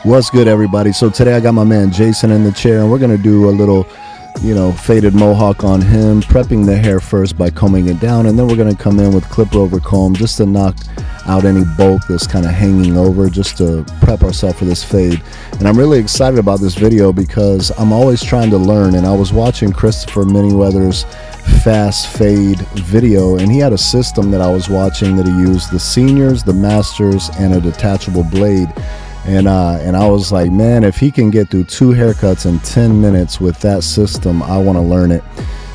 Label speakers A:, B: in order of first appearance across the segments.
A: What's good, everybody? So today I got my man Jason in the chair, and we're gonna do a little faded mohawk on him, prepping the hair first by combing it down, and then we're gonna come in with clipper over comb just to knock out any bulk that's kind of hanging over, just to prep ourselves for this fade. And I'm really excited about this video because I'm always trying to learn, and I was watching Christopher Manyweather's fast fade video, and he had a system that I was watching that he used the seniors, the masters, and a detachable blade. And I was like, man, if he can get through 2 haircuts in 10 minutes with that system, I want to learn it.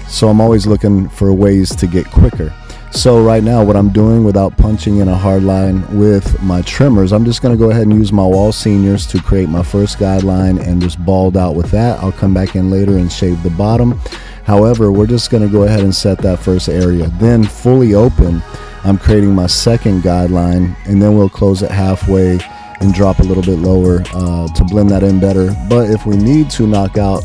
A: So I'm always looking for ways to get quicker. So right now, what I'm doing, without punching in a hard line with my trimmers, I'm just going to go ahead and use my wall seniors to create my first guideline and just bald out with that. I'll come back in later and shave the bottom. However, we're just going to go ahead and set that first area. Then fully open, I'm creating my second guideline, and then we'll close it halfway and drop a little bit lower to blend that in better. But if we need to knock out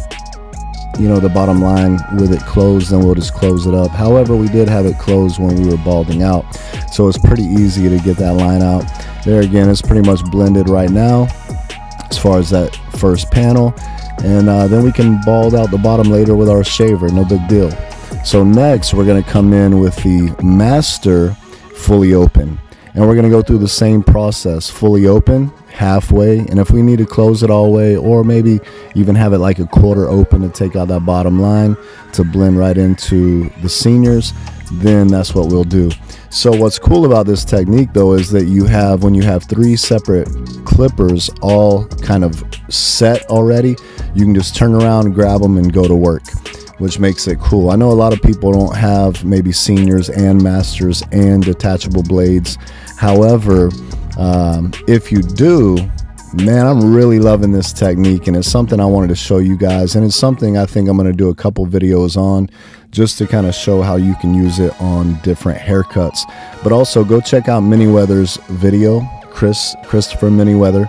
A: the bottom line with it closed, then we'll just close it up. However, we did have it closed when we were balding out, so it's pretty easy to get that line out. There again, it's pretty much blended right now as far as that first panel, and then we can bald out the bottom later with our shaver, no big deal. So next we're going to come in with the master fully open, and we're going to go through the same process, fully open, halfway, and if we need to close it all the way, or maybe even have it like a quarter open to take out that bottom line to blend right into the seniors, then that's what we'll do. So what's cool about this technique though is that when you have 3 separate clippers all kind of set already, you can just turn around, grab them, and go to work, which makes it cool. I know a lot of people don't have maybe seniors and masters and detachable blades. However, if you do, man, I'm really loving this technique, and it's something I wanted to show you guys, and it's something I think I'm going to do a couple videos on, just to kind of show how you can use it on different haircuts. But also go check out Manyweather's video, Christopher Manyweather,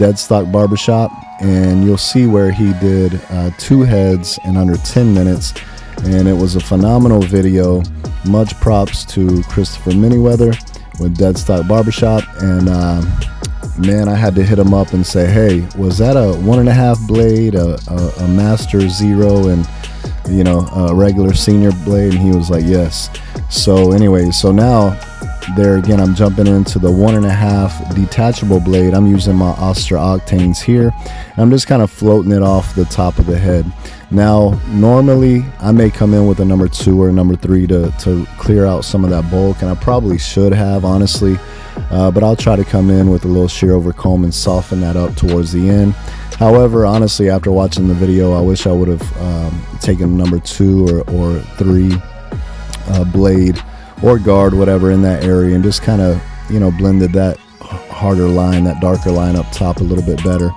A: Dead Stock Barbershop, and you'll see where he did 2 heads in under 10 minutes, and it was a phenomenal video. Much props to Christopher Manyweather with Dead Stock Barbershop. And man, I had to hit him up and say, hey, was that a 1.5 blade, a master 0, and a regular senior blade? And he was like, yes. So anyway, so now there again, I'm jumping into the 1.5 detachable blade. I'm using my Ostra Octanes here, and I'm just kind of floating it off the top of the head. Now normally I may come in with a number 2 or number 3 to clear out some of that bulk, and I probably should have, honestly, but I'll try to come in with a little shear over comb and soften that up towards the end. However, honestly, after watching the video, I wish I would have taken number 2 or 3 blade or guard, whatever, in that area, and just kind of blended that harder line, that darker line up top a little bit better.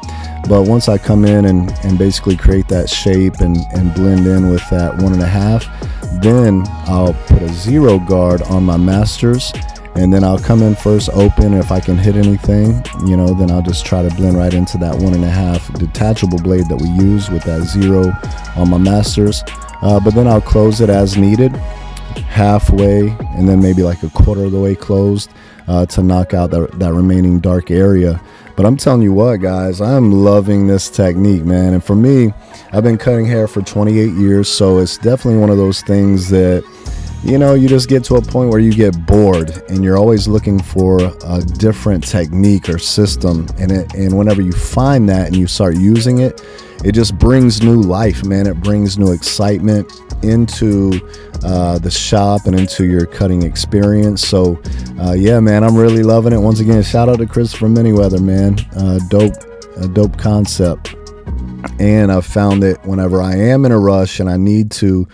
A: But once I come in and basically create that shape and blend in with that 1.5, then I'll put a 0 guard on my masters, and then I'll come in first open. If I can hit anything, then I'll just try to blend right into that 1.5 detachable blade that we use with that 0 on my masters. But then I'll close it as needed, halfway, and then maybe like a quarter of the way closed to knock out that remaining dark area. But I'm telling you what, guys, I'm loving this technique, man. And for me, I've been cutting hair for 28 years, so it's definitely one of those things that you just get to a point where you get bored, and you're always looking for a different technique or system, and whenever you find that and you start using it, it just brings new life, man. It brings new excitement into the shop and into your cutting experience. So yeah, man, I'm really loving it. Once again, shout out to Christopher Manyweather, man. Dope concept. And I've found that whenever I am in a rush and I need to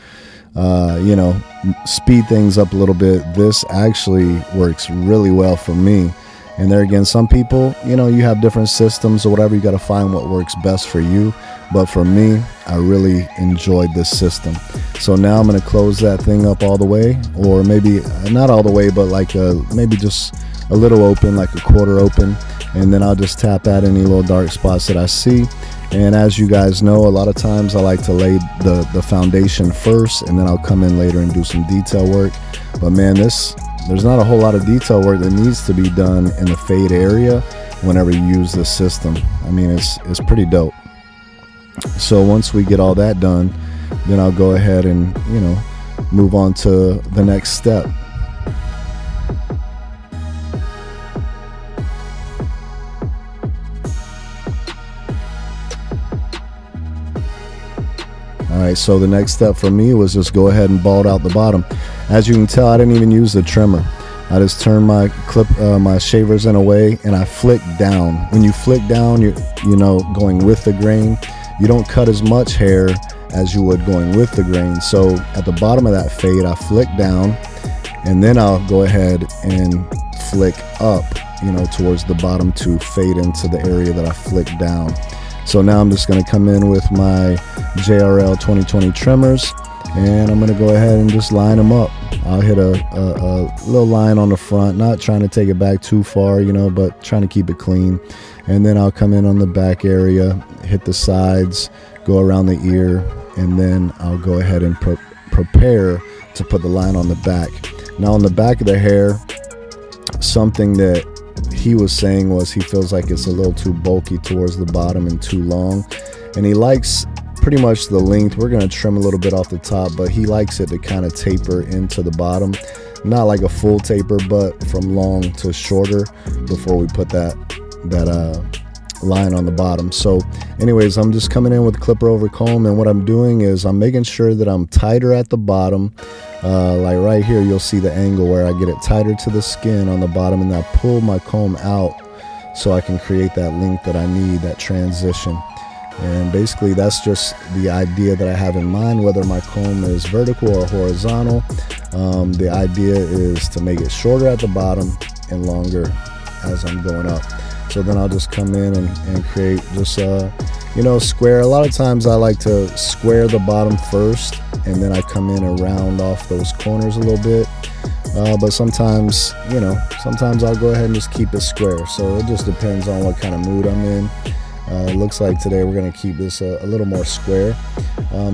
A: speed things up a little bit, this actually works really well for me. And there again, some people, you have different systems or whatever. You got to find what works best for you. But for me, I really enjoyed this system. So now I'm going to close that thing up all the way, or maybe not all the way, but like maybe just a little open, like a quarter open. And then I'll just tap out any little dark spots that I see. And as you guys know, a lot of times I like to lay the foundation first, and then I'll come in later and do some detail work. But man, there's not a whole lot of detail work that needs to be done in the fade area. whenever you use this system. I mean, it's pretty dope. So once we get all that done, then I'll go ahead and, you know, move on to the next step. Alright, so the next step for me was just go ahead and bald out the bottom. As you can tell, I didn't even use the trimmer. I just turned my my shavers in a way, and I flick down. When you flick down, you know, going with the grain, you don't cut as much hair as you would going with the grain. So at the bottom of that fade, I flick down, and then I'll go ahead and flick up, you know, towards the bottom to fade into the area that I flicked down. So now I'm just going to come in with my JRL 2020 trimmers, and I'm going to go ahead and just line them up. I'll hit a little line on the front, not trying to take it back too far, you know, but trying to keep it clean. And then I'll come in on the back area, hit the sides, go around the ear, and then I'll go ahead and prepare to put the line on the back. Now on the back of the hair, something that he was saying was he feels like it's a little too bulky towards the bottom and too long, and he likes pretty much the length. We're going to trim a little bit off the top, but he likes it to kind of taper into the bottom, not like a full taper, but from long to shorter before we put that line on the bottom. So anyways, I'm just coming in with clipper over comb, and what I'm doing is I'm making sure that I'm tighter at the bottom. Like right here, you'll see the angle where I get it tighter to the skin on the bottom, and I pull my comb out so I can create that length that I need, that transition. And basically that's just the idea that I have in mind, whether my comb is vertical or horizontal. The idea is to make it shorter at the bottom and longer as I'm going up. So then I'll just come in and create just you know, square. A lot of times I like to square the bottom first, and then I come in and round off those corners a little bit. But sometimes, you know, sometimes I'll go ahead and just keep it square. So it just depends on what kind of mood I'm in. It looks like today we're going to keep this a little more square.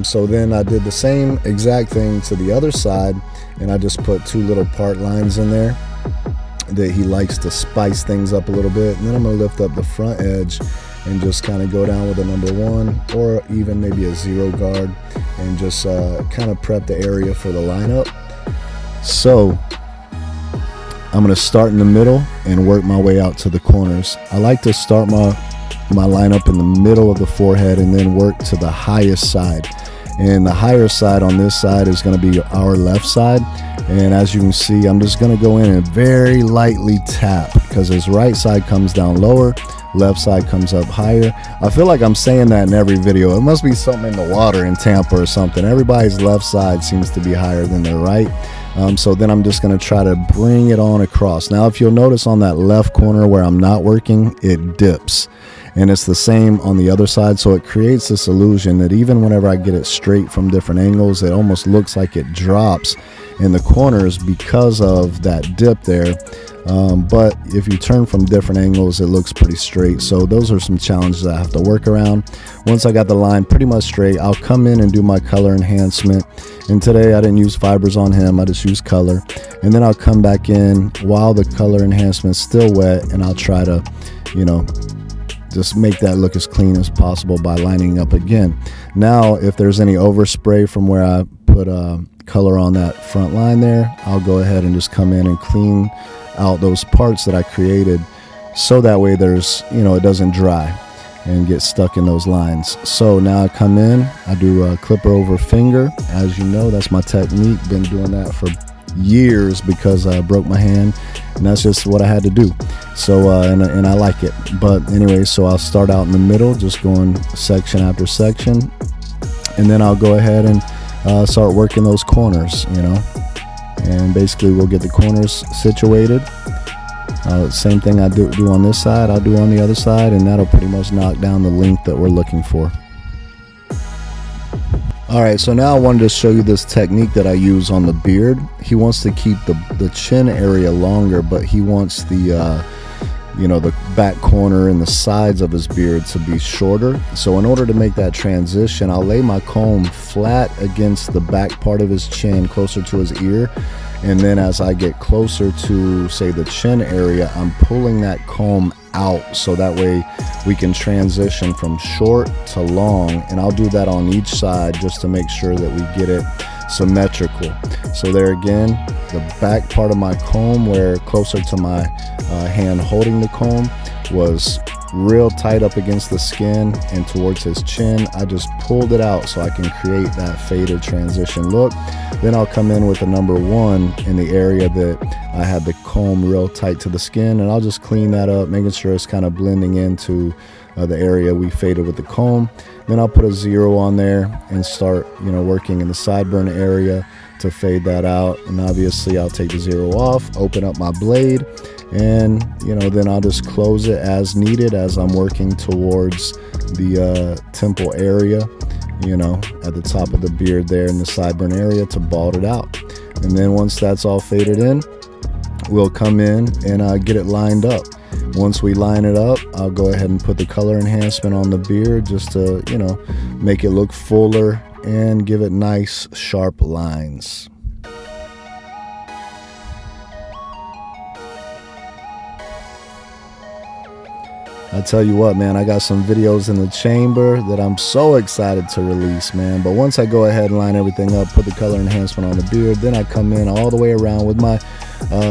A: So then I did the same exact thing to the other side, and I just put two little part lines in there that he likes to spice things up a little bit. And then I'm going to lift up the front edge and just kind of go down with a number 1 or even maybe a 0 guard, and just kind of prep the area for the lineup. So I'm going to start in the middle and work my way out to the corners. I like to start my lineup in the middle of the forehead and then work to the highest side. And the higher side on this side is going to be our left side. And as you can see, I'm just going to go in and very lightly tap, because his right side comes down lower, left side comes up higher. I feel like I'm saying that in every video. It must be something in the water in Tampa or something. Everybody's left side seems to be higher than their right. So then I'm just going to try to bring it on across. Now, if you'll notice on that left corner where I'm not working, it dips. And it's the same on the other side, so it creates this illusion that even whenever I get it straight from different angles, it almost looks like it drops in the corners because of that dip there. But if you turn from different angles, it looks pretty straight. So those are some challenges I have to work around. Once I got the line pretty much straight, I'll come in and do my color enhancement. And today I didn't use fibers on him, I just used color. And then I'll come back in while the color enhancement's still wet, and I'll try to, you know, just make that look as clean as possible by lining up again. Now, if there's any overspray from where I put color on that front line there, I'll go ahead and just come in and clean out those parts that I created, so that way there's, you know, it doesn't dry and get stuck in those lines. So now I come in, I do a clipper over finger. As you know, that's my technique. Been doing that for years because I broke my hand, and that's just what I had to do. So and I like it. But anyway, so I'll start out in the middle, just going section after section, and then I'll go ahead and start working those corners, you know, and basically we'll get the corners situated. Same thing I do on this side, I'll do on the other side, and that'll pretty much knock down the length that we're looking for. Alright, so now I wanted to show you this technique that I use on the beard. He wants to keep the chin area longer, but he wants the you know, the back corner and the sides of his beard to be shorter. So in order to make that transition, I'll lay my comb flat against the back part of his chin, closer to his ear, and then as I get closer to, say, the chin area, I'm pulling that comb out, so that way we can transition from short to long, and I'll do that on each side just to make sure that we get it symmetrical. So there again, the back part of my comb, where closer to my hand holding the comb, was real tight up against the skin and towards his chin. I just pulled it out so I can create that faded transition look. Then I'll come in with a number 1 in the area that I had the comb real tight to the skin, and I'll just clean that up, making sure it's kind of blending into the area we faded with the comb. Then I'll put a 0 on there and start, working in the sideburn area to fade that out. And obviously I'll take the 0 off, open up my blade, and then I'll just close it as needed as I'm working towards the temple area, at the top of the beard there in the sideburn area, to bald it out. And then once that's all faded in, we'll come in and get it lined up. Once we line it up, I'll go ahead and put the color enhancement on the beard just to make it look fuller and give it nice sharp lines. I tell you what, man, I got some videos in the chamber that I'm so excited to release, man. But once I go ahead and line everything up, put the color enhancement on the beard, then I come in all the way around with my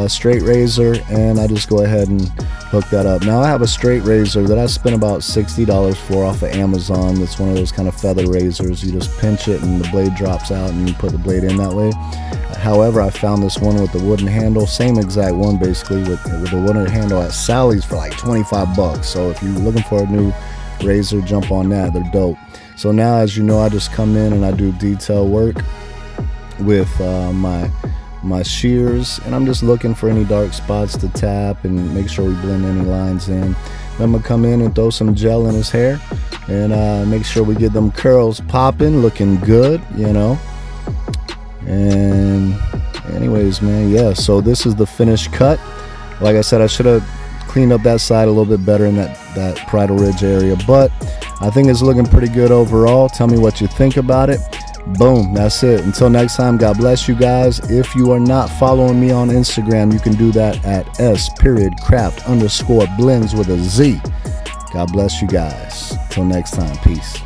A: straight razor, and I just go ahead and hook that up. Now I have a straight razor that I spent about $60 for off of Amazon. It's one of those kind of feather razors. You just pinch it and the blade drops out, and you put the blade in that way. However, I found this one with the wooden handle, same exact one basically, with the wooden handle at Sally's for like $25. So if you're looking for a new razor, jump on that. They're dope. So now, as you know, I just come in and I do detail work with my shears, and I'm just looking for any dark spots to tap and make sure we blend any lines in. Then I'm gonna come in and throw some gel in his hair and make sure we get them curls popping, looking good, And anyways, man, yeah, so this is the finished cut. Like I said, I should have cleaned up that side a little bit better in that bridle ridge area, but I think it's looking pretty good overall. Tell me what you think about it. Boom, that's it. Until next time, God bless you guys. If you are not following me on Instagram, you can do that at S.Craft_blends with a Z. God bless you guys. Till next time, peace.